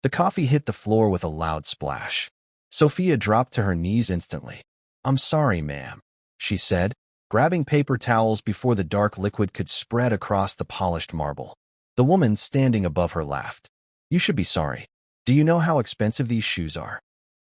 The coffee hit the floor with a loud splash. Sophia dropped to her knees instantly. "I'm sorry, ma'am," she said, grabbing paper towels before the dark liquid could spread across the polished marble. The woman standing above her laughed. "You should be sorry. Do you know how expensive these shoes are?"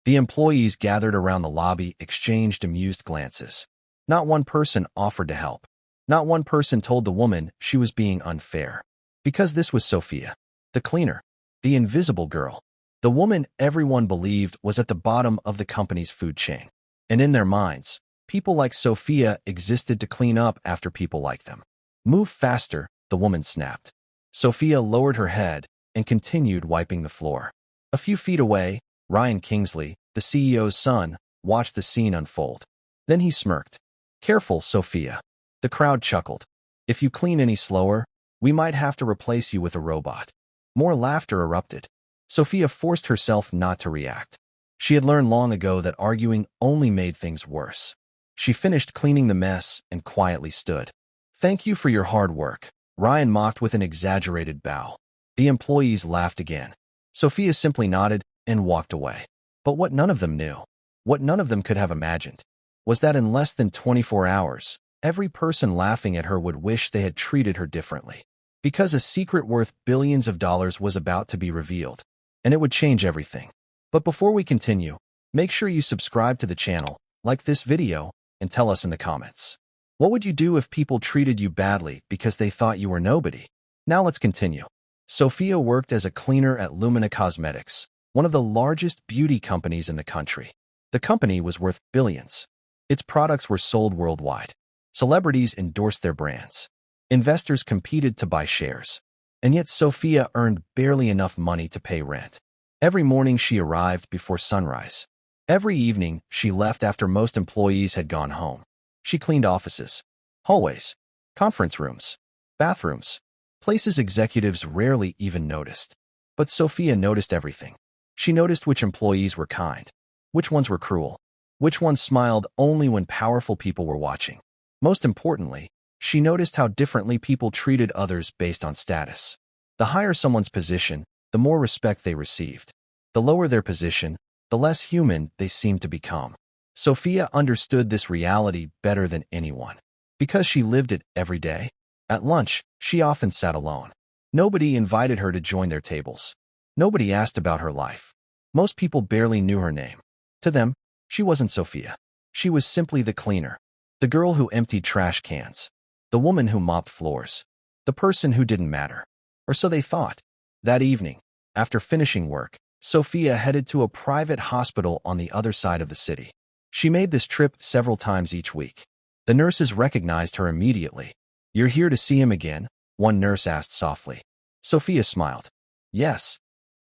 The employees gathered around the lobby exchanged amused glances. Not one person offered to help. Not one person told the woman she was being unfair. Because this was Sophia, the cleaner, the invisible girl, the woman everyone believed was at the bottom of the company's food chain. And in their minds, people like Sophia existed to clean up after people like them. "Move faster," the woman snapped. Sophia lowered her head and continued wiping the floor. A few feet away, Ryan Kingsley, the CEO's son, watched the scene unfold. Then he smirked. "Careful, Sophia." The crowd chuckled. "If you clean any slower, we might have to replace you with a robot." More laughter erupted. Sophia forced herself not to react. She had learned long ago that arguing only made things worse. She finished cleaning the mess and quietly stood. "Thank you for your hard work," Ryan mocked with an exaggerated bow. The employees laughed again. Sophia simply nodded and walked away. But what none of them knew, what none of them could have imagined, was that in less than 24 hours, every person laughing at her would wish they had treated her differently. Because a secret worth billions of dollars was about to be revealed, and it would change everything. But before we continue, make sure you subscribe to the channel, like this video, and tell us in the comments. What would you do if people treated you badly because they thought you were nobody? Now let's continue. Sophia worked as a cleaner at Lumina Cosmetics, one of the largest beauty companies in the country. The company was worth billions. Its products were sold worldwide. Celebrities endorsed their brands. Investors competed to buy shares. And yet Sophia earned barely enough money to pay rent. Every morning she arrived before sunrise. Every evening she left after most employees had gone home. She cleaned offices, hallways, conference rooms, bathrooms, places executives rarely even noticed. But Sophia noticed everything. She noticed which employees were kind, which ones were cruel, which ones smiled only when powerful people were watching. Most importantly, she noticed how differently people treated others based on status. The higher someone's position, the more respect they received. The lower their position, the less human they seemed to become. Sophia understood this reality better than anyone. Because she lived it every day. At lunch, she often sat alone. Nobody invited her to join their tables. Nobody asked about her life. Most people barely knew her name. To them, she wasn't Sophia. She was simply the cleaner. The girl who emptied trash cans. The woman who mopped floors. The person who didn't matter. Or so they thought. That evening, after finishing work, Sophia headed to a private hospital on the other side of the city. She made this trip several times each week. The nurses recognized her immediately. "You're here to see him again?" one nurse asked softly. Sophia smiled. "Yes."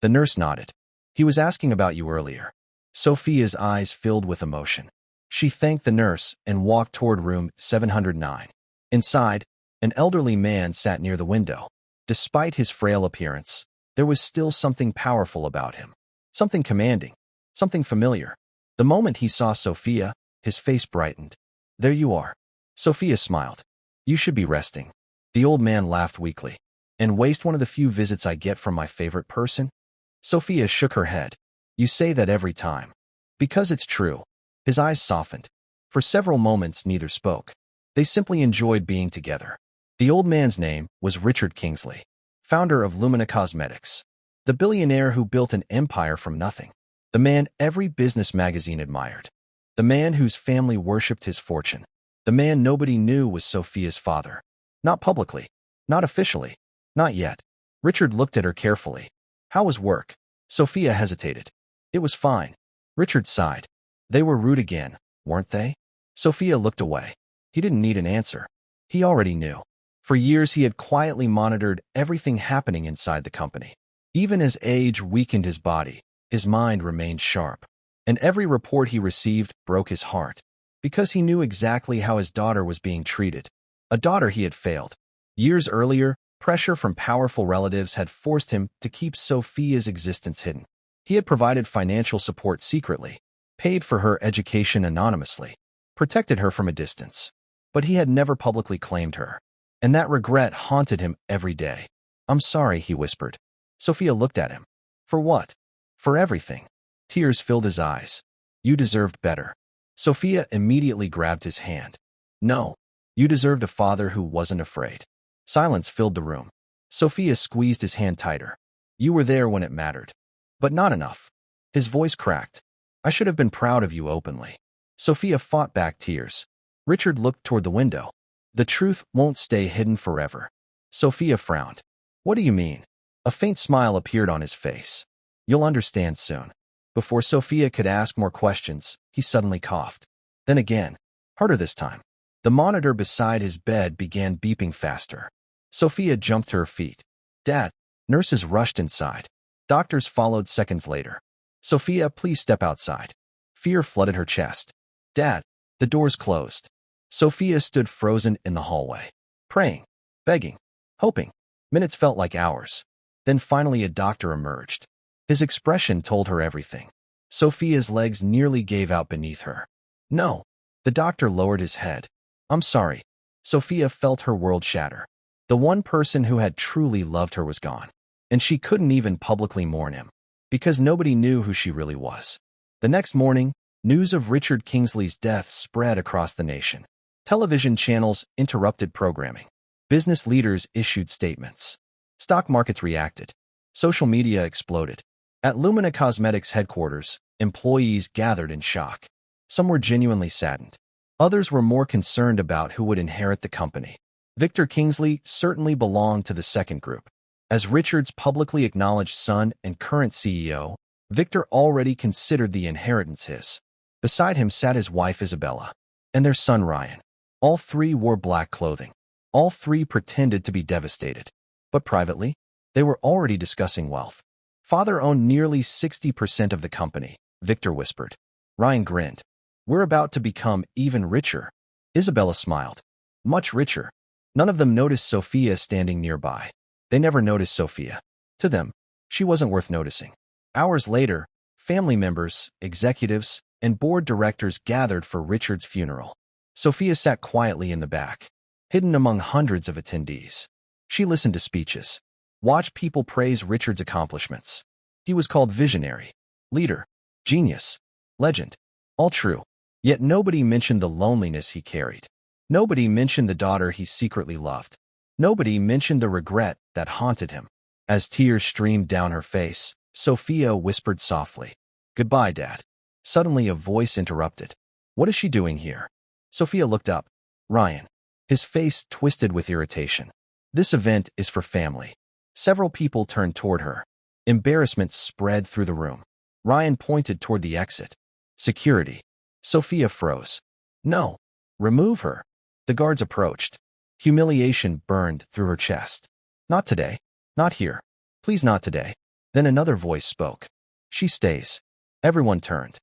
The nurse nodded. "He was asking about you earlier." Sophia's eyes filled with emotion. She thanked the nurse and walked toward room 709. Inside, an elderly man sat near the window. Despite his frail appearance, there was still something powerful about him. Something commanding. Something familiar. The moment he saw Sophia, his face brightened. "There you are." Sophia smiled. "You should be resting." The old man laughed weakly. "And waste one of the few visits I get from my favorite person?" Sophia shook her head. "You say that every time." "Because it's true." His eyes softened. For several moments neither spoke. They simply enjoyed being together. The old man's name was Richard Kingsley, founder of Lumina Cosmetics, the billionaire who built an empire from nothing, the man every business magazine admired, the man whose family worshipped his fortune, the man nobody knew was Sophia's father. Not publicly, not officially, not yet. Richard looked at her carefully. "How was work?" Sophia hesitated. "It was fine." Richard sighed. They were rude again, weren't they? Sophia looked away. He didn't need an answer. He already knew. For years he had quietly monitored everything happening inside the company. Even as age weakened his body, his mind remained sharp. And every report he received broke his heart. Because he knew exactly how his daughter was being treated. A daughter he had failed. Years earlier, pressure from powerful relatives had forced him to keep Sophia's existence hidden. He had provided financial support secretly, paid for her education anonymously, protected her from a distance. But he had never publicly claimed her. And that regret haunted him every day. "I'm sorry," he whispered. Sophia looked at him. For what? For everything. Tears filled his eyes. You deserved better. Sophia immediately grabbed his hand. No. You deserved a father who wasn't afraid. Silence filled the room. Sophia squeezed his hand tighter. You were there when it mattered. But not enough. His voice cracked. I should have been proud of you openly. Sophia fought back tears. Richard looked toward the window. The truth won't stay hidden forever. Sophia frowned. What do you mean? A faint smile appeared on his face. You'll understand soon. Before Sophia could ask more questions, he suddenly coughed. Then again, harder this time. The monitor beside his bed began beeping faster. Sophia jumped to her feet. Dad, nurses rushed inside. Doctors followed seconds later. Sophia, please step outside. Fear flooded her chest. Dad, the doors closed. Sophia stood frozen in the hallway, praying, begging, hoping. Minutes felt like hours. Then finally a doctor emerged. His expression told her everything. Sophia's legs nearly gave out beneath her. No. The doctor lowered his head. I'm sorry. Sophia felt her world shatter. The one person who had truly loved her was gone. And she couldn't even publicly mourn him. Because nobody knew who she really was. The next morning, news of Richard Kingsley's death spread across the nation. Television channels interrupted programming. Business leaders issued statements. Stock markets reacted. Social media exploded. At Lumina Cosmetics headquarters, employees gathered in shock. Some were genuinely saddened. Others were more concerned about who would inherit the company. Victor Kingsley certainly belonged to the second group. As Richard's publicly acknowledged son and current CEO, Victor already considered the inheritance his. Beside him sat his wife Isabella and their son Ryan. All three wore black clothing. All three pretended to be devastated. But privately, they were already discussing wealth. Father owned nearly 60% of the company, Victor whispered. Ryan grinned. We're about to become even richer. Isabella smiled. Much richer. None of them noticed Sophia standing nearby. They never noticed Sophia. To them, she wasn't worth noticing. Hours later, family members, executives, and board directors gathered for Richard's funeral. Sophia sat quietly in the back, hidden among hundreds of attendees. She listened to speeches, watched people praise Richard's accomplishments. He was called visionary, leader, genius, legend. All true. Yet nobody mentioned the loneliness he carried. Nobody mentioned the daughter he secretly loved. Nobody mentioned the regret that haunted him. As tears streamed down her face, Sophia whispered softly, Goodbye, Dad. Suddenly a voice interrupted. What is she doing here? Sophia looked up. Ryan. His face twisted with irritation. This event is for family. Several people turned toward her. Embarrassment spread through the room. Ryan pointed toward the exit. Security. Sophia froze. No. Remove her. The guards approached. Humiliation burned through her chest. Not today. Not here. Please not today. Then another voice spoke. She stays. Everyone turned.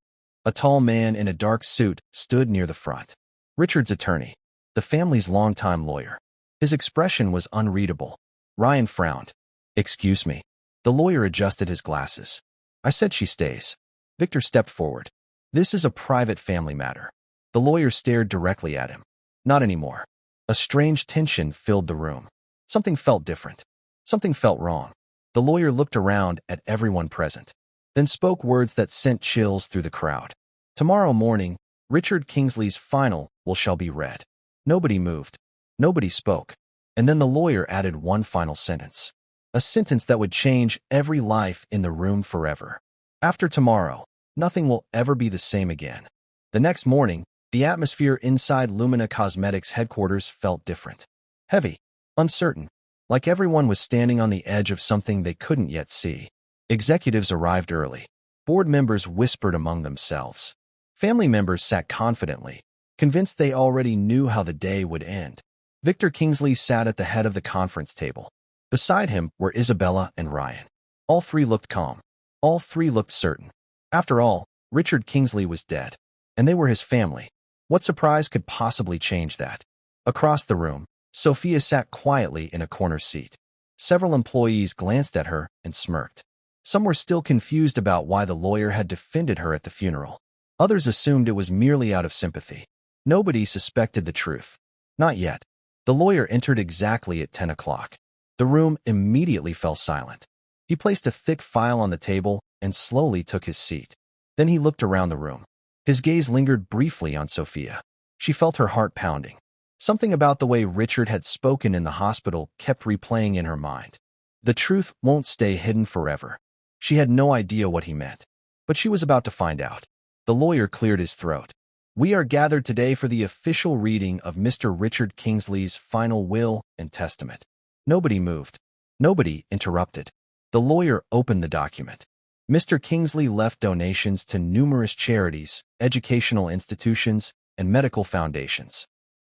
A tall man in a dark suit stood near the front. Richard's attorney. The family's longtime lawyer. His expression was unreadable. Ryan frowned. Excuse me. The lawyer adjusted his glasses. I said she stays. Victor stepped forward. This is a private family matter. The lawyer stared directly at him. Not anymore. A strange tension filled the room. Something felt different. Something felt wrong. The lawyer looked around at everyone present, then spoke words that sent chills through the crowd. Tomorrow morning, Richard Kingsley's final will shall be read. Nobody moved. Nobody spoke. And then the lawyer added one final sentence. A sentence that would change every life in the room forever. After tomorrow, nothing will ever be the same again. The next morning, the atmosphere inside Lumina Cosmetics headquarters felt different. Heavy, uncertain, like everyone was standing on the edge of something they couldn't yet see. Executives arrived early. Board members whispered among themselves. Family members sat confidently, convinced they already knew how the day would end. Victor Kingsley sat at the head of the conference table. Beside him were Isabella and Ryan. All three looked calm. All three looked certain. After all, Richard Kingsley was dead, and they were his family. What surprise could possibly change that? Across the room, Sophia sat quietly in a corner seat. Several employees glanced at her and smirked. Some were still confused about why the lawyer had defended her at the funeral. Others assumed it was merely out of sympathy. Nobody suspected the truth. Not yet. The lawyer entered exactly at 10 o'clock. The room immediately fell silent. He placed a thick file on the table and slowly took his seat. Then he looked around the room. His gaze lingered briefly on Sophia. She felt her heart pounding. Something about the way Richard had spoken in the hospital kept replaying in her mind. The truth won't stay hidden forever. She had no idea what he meant, but she was about to find out. The lawyer cleared his throat. We are gathered today for the official reading of Mr. Richard Kingsley's final will and testament. Nobody moved. Nobody interrupted. The lawyer opened the document. Mr. Kingsley left donations to numerous charities, educational institutions, and medical foundations.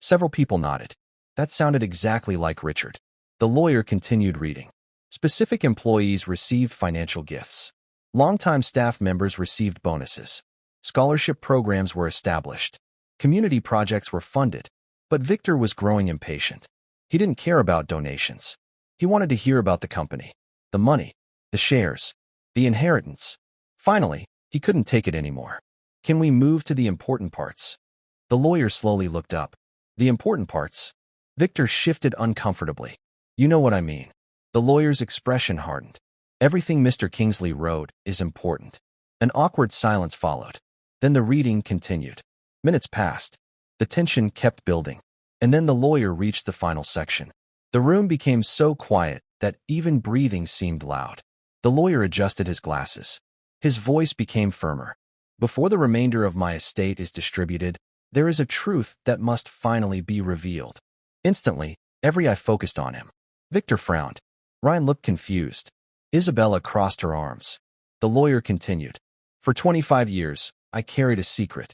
Several people nodded. That sounded exactly like Richard. The lawyer continued reading. Specific employees received financial gifts. Longtime staff members received bonuses. Scholarship programs were established. Community projects were funded. But Victor was growing impatient. He didn't care about donations. He wanted to hear about the company, the money, the shares, the inheritance. Finally, he couldn't take it anymore. Can we move to the important parts? The lawyer slowly looked up. The important parts? Victor shifted uncomfortably. You know what I mean. The lawyer's expression hardened. Everything Mr. Kingsley wrote is important. An awkward silence followed. Then the reading continued. Minutes passed. The tension kept building. And then the lawyer reached the final section. The room became so quiet that even breathing seemed loud. The lawyer adjusted his glasses. His voice became firmer. Before the remainder of my estate is distributed, there is a truth that must finally be revealed. Instantly, every eye focused on him. Victor frowned. Ryan looked confused. Isabella crossed her arms. The lawyer continued. For 25 years, I carried a secret.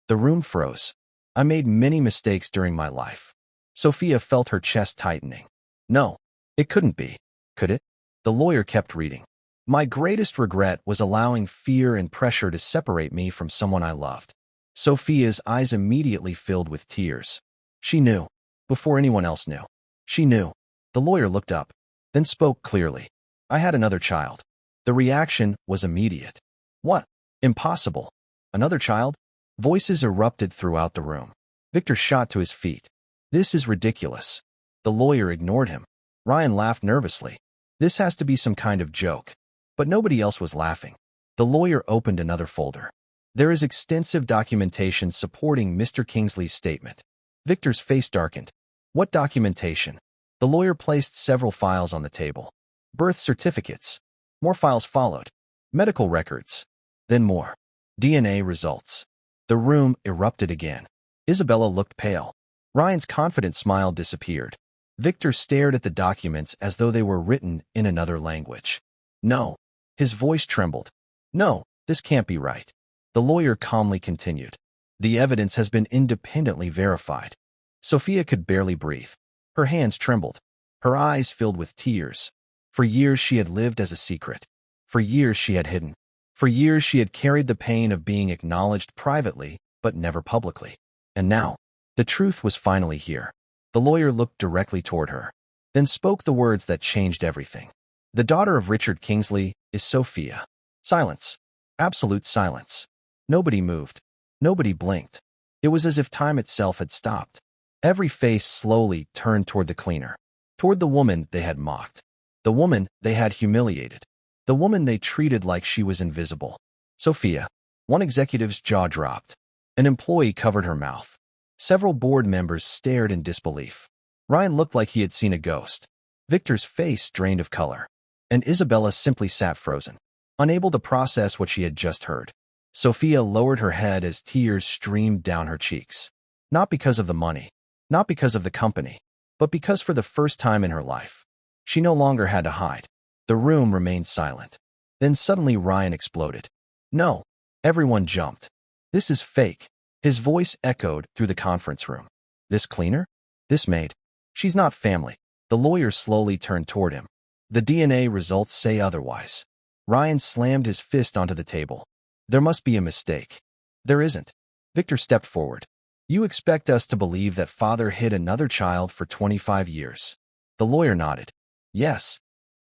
The room froze. I made many mistakes during my life. Sophia felt her chest tightening. No, it couldn't be, could it? The lawyer kept reading. My greatest regret was allowing fear and pressure to separate me from someone I loved. Sophia's eyes immediately filled with tears. She knew. Before anyone else knew. She knew. The lawyer looked up, then spoke clearly. I had another child. The reaction was immediate. What? Impossible. Another child? Voices erupted throughout the room. Victor shot to his feet. This is ridiculous. The lawyer ignored him. Ryan laughed nervously. This has to be some kind of joke. But nobody else was laughing. The lawyer opened another folder. There is extensive documentation supporting Mr. Kingsley's statement. Victor's face darkened. What documentation? The lawyer placed several files on the table. Birth certificates. More files followed. Medical records. Then more. DNA results. The room erupted again. Isabella looked pale. Ryan's confident smile disappeared. Victor stared at the documents as though they were written in another language. No. His voice trembled. No, this can't be right. The lawyer calmly continued. The evidence has been independently verified. Sophia could barely breathe. Her hands trembled. Her eyes filled with tears. For years she had lived as a secret. For years she had hidden. For years she had carried the pain of being acknowledged privately, but never publicly. And now, the truth was finally here. The lawyer looked directly toward her, then spoke the words that changed everything. The daughter of Richard Kingsley is Sophia. Silence. Absolute silence. Nobody moved. Nobody blinked. It was as if time itself had stopped. Every face slowly turned toward the cleaner, toward the woman they had mocked, the woman they had humiliated, the woman they treated like she was invisible. Sophia. One executive's jaw dropped. An employee covered her mouth. Several board members stared in disbelief. Ryan looked like he had seen a ghost. Victor's face drained of color. And Isabella simply sat frozen, unable to process what she had just heard. Sophia lowered her head as tears streamed down her cheeks. Not because of the money, not because of the company, but because for the first time in her life, she no longer had to hide. The room remained silent. Then suddenly Ryan exploded. No. Everyone jumped. This is fake. His voice echoed through the conference room. This cleaner? This maid? She's not family. The lawyer slowly turned toward him. The DNA results say otherwise. Ryan slammed his fist onto the table. There must be a mistake. There isn't. Victor stepped forward. You expect us to believe that father hid another child for 25 years? The lawyer nodded. Yes.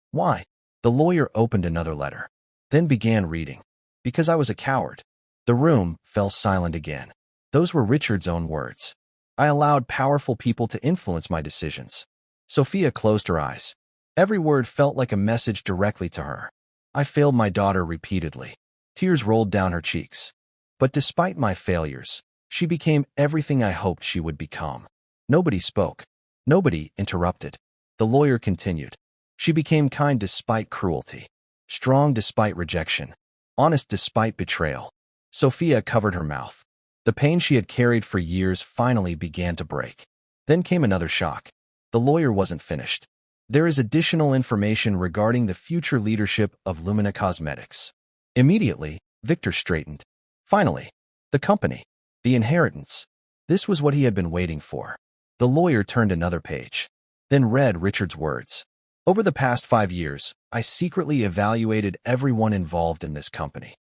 Why? The lawyer opened another letter, then began reading. Because I was a coward. The room fell silent again. Those were Richard's own words. I allowed powerful people to influence my decisions. Sophia closed her eyes. Every word felt like a message directly to her. I failed my daughter repeatedly. Tears rolled down her cheeks. But despite my failures, she became everything I hoped she would become. Nobody spoke. Nobody interrupted. The lawyer continued. She became kind despite cruelty, strong despite rejection, honest despite betrayal. Sophia covered her mouth. The pain she had carried for years finally began to break. Then came another shock. The lawyer wasn't finished. There is additional information regarding the future leadership of Lumina Cosmetics. Immediately, Victor straightened. Finally, the company, the inheritance. This was what he had been waiting for. The lawyer turned another page, then read Richard's words. Over the past 5 years, I secretly evaluated everyone involved in this company.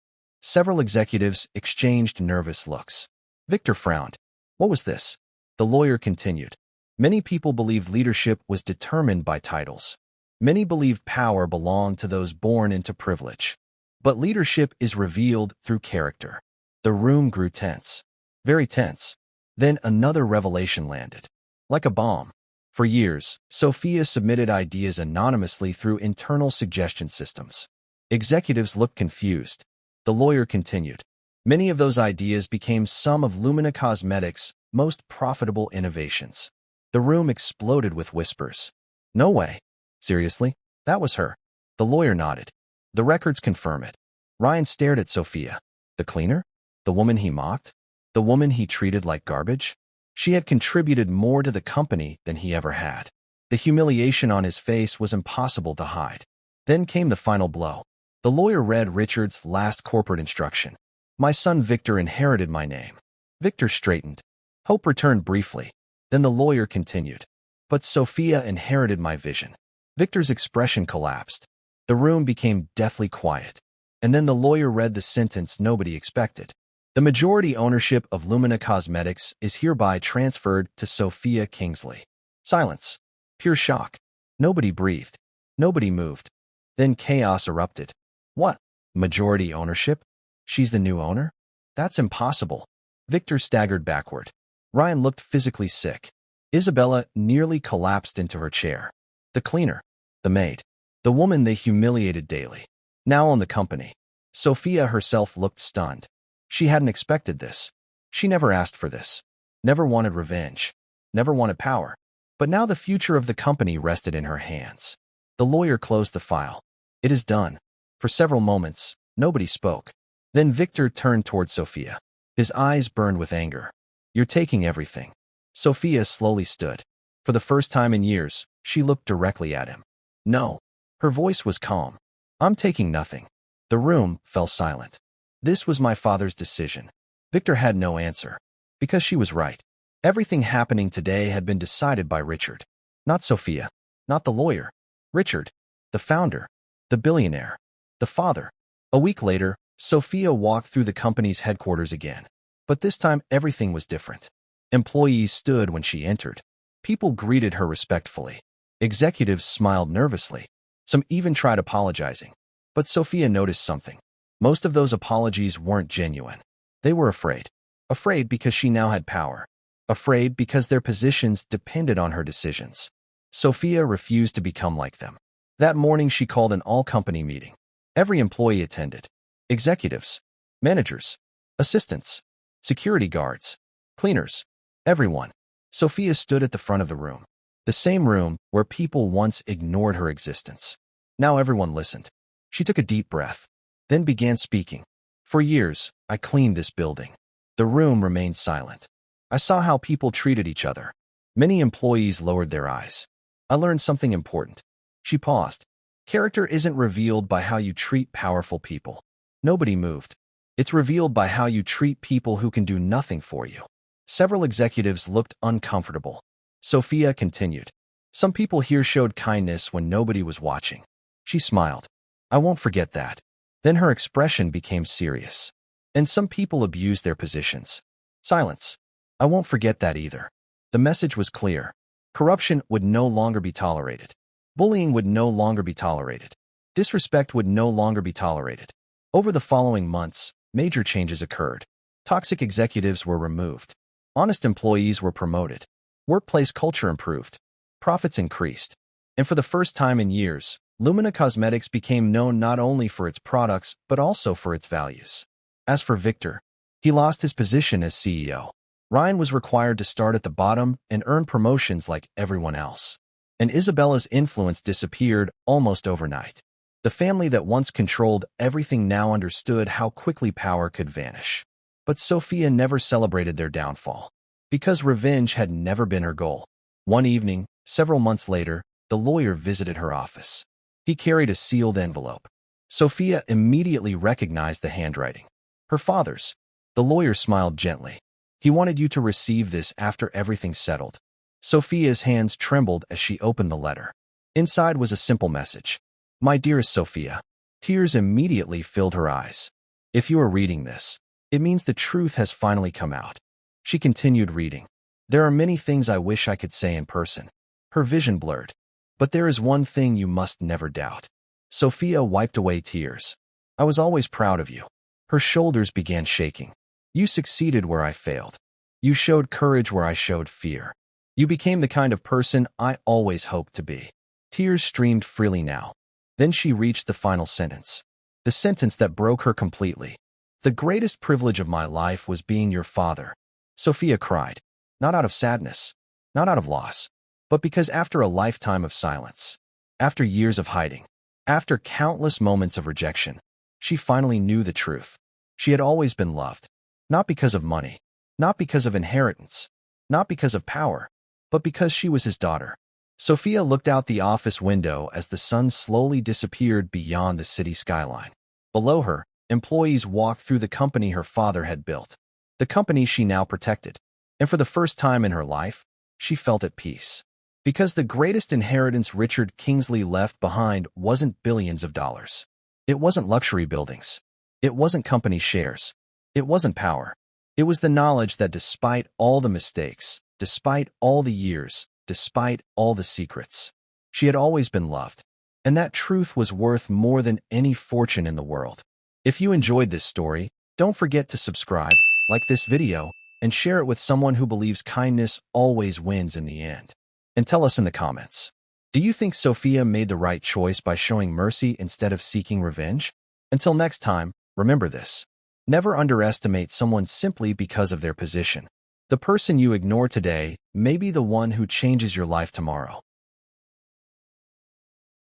Several executives exchanged nervous looks. Victor frowned. What was this? The lawyer continued. Many people believed leadership was determined by titles. Many believed power belonged to those born into privilege. But leadership is revealed through character. The room grew tense. Very tense. Then another revelation landed. Like a bomb. For years, Sophia submitted ideas anonymously through internal suggestion systems. Executives looked confused. The lawyer continued. Many of those ideas became some of Lumina Cosmetics' most profitable innovations. The room exploded with whispers. No way. Seriously? That was her. The lawyer nodded. The records confirm it. Ryan stared at Sophia. The cleaner? The woman he mocked? The woman he treated like garbage? She had contributed more to the company than he ever had. The humiliation on his face was impossible to hide. Then came the final blow. The lawyer read Richard's last corporate instruction. My son Victor inherited my name. Victor straightened. Hope returned briefly. Then the lawyer continued. But Sophia inherited my vision. Victor's expression collapsed. The room became deathly quiet. And then the lawyer read the sentence nobody expected. The majority ownership of Lumina Cosmetics is hereby transferred to Sophia Kingsley. Silence. Pure shock. Nobody breathed. Nobody moved. Then chaos erupted. What? Majority ownership? She's the new owner? That's impossible. Victor staggered backward. Ryan looked physically sick. Isabella nearly collapsed into her chair. The cleaner. The maid. The woman they humiliated daily. Now owned the company. Sophia herself looked stunned. She hadn't expected this. She never asked for this. Never wanted revenge. Never wanted power. But now the future of the company rested in her hands. The lawyer closed the file. It is done. For several moments, nobody spoke. Then Victor turned toward Sophia. His eyes burned with anger. You're taking everything. Sophia slowly stood. For the first time in years, she looked directly at him. No. Her voice was calm. I'm taking nothing. The room fell silent. This was my father's decision. Victor had no answer. Because she was right. Everything happening today had been decided by Richard. Not Sophia. Not the lawyer. Richard. The founder. The billionaire. The father. A week later, Sophia walked through the company's headquarters again. But this time everything was different. Employees stood when she entered. People greeted her respectfully. Executives smiled nervously. Some even tried apologizing. But Sophia noticed something. Most of those apologies weren't genuine. They were afraid. Afraid because she now had power. Afraid because their positions depended on her decisions. Sophia refused to become like them. That morning she called an all-company meeting. Every employee attended. Executives, managers, assistants, security guards, cleaners, everyone. Sophia stood at the front of the room. The same room where people once ignored her existence. Now everyone listened. She took a deep breath, then began speaking. For years, I cleaned this building. The room remained silent. I saw how people treated each other. Many employees lowered their eyes. I learned something important. She paused. Character isn't revealed by how you treat powerful people. Nobody moved. It's revealed by how you treat people who can do nothing for you. Several executives looked uncomfortable. Sophia continued. Some people here showed kindness when nobody was watching. She smiled. I won't forget that. Then her expression became serious. And some people abused their positions. Silence. I won't forget that either. The message was clear. Corruption would no longer be tolerated. Bullying would no longer be tolerated. Disrespect would no longer be tolerated. Over the following months, major changes occurred. Toxic executives were removed. Honest employees were promoted. Workplace culture improved. Profits increased. And for the first time in years, Lumina Cosmetics became known not only for its products, but also for its values. As for Victor, he lost his position as CEO. Ryan was required to start at the bottom and earn promotions like everyone else. And Isabella's influence disappeared almost overnight. The family that once controlled everything now understood how quickly power could vanish. But Sophia never celebrated their downfall, because revenge had never been her goal. One evening, several months later, the lawyer visited her office. He carried a sealed envelope. Sophia immediately recognized the handwriting. Her father's. The lawyer smiled gently. He wanted you to receive this after everything settled. Sophia's hands trembled as she opened the letter. Inside was a simple message. My dearest Sophia. Tears immediately filled her eyes. If you are reading this, it means the truth has finally come out. She continued reading. There are many things I wish I could say in person. Her vision blurred. But there is one thing you must never doubt. Sophia wiped away tears. I was always proud of you. Her shoulders began shaking. You succeeded where I failed. You showed courage where I showed fear. You became the kind of person I always hoped to be. Tears streamed freely now. Then she reached the final sentence. The sentence that broke her completely. The greatest privilege of my life was being your father. Sophia cried. Not out of sadness. Not out of loss. But because after a lifetime of silence, after years of hiding, after countless moments of rejection, she finally knew the truth. She had always been loved. Not because of money. Not because of inheritance. Not because of power. But because she was his daughter. Sophia looked out the office window as the sun slowly disappeared beyond the city skyline. Below her, employees walked through the company her father had built. The company she now protected. And for the first time in her life, she felt at peace. Because the greatest inheritance Richard Kingsley left behind wasn't billions of dollars. It wasn't luxury buildings. It wasn't company shares. It wasn't power. It was the knowledge that despite all the mistakes, despite all the years, despite all the secrets, she had always been loved. And that truth was worth more than any fortune in the world. If you enjoyed this story, don't forget to subscribe, like this video, and share it with someone who believes kindness always wins in the end. And tell us in the comments. Do you think Sophia made the right choice by showing mercy instead of seeking revenge? Until next time, remember this. Never underestimate someone simply because of their position. The person you ignore today may be the one who changes your life tomorrow.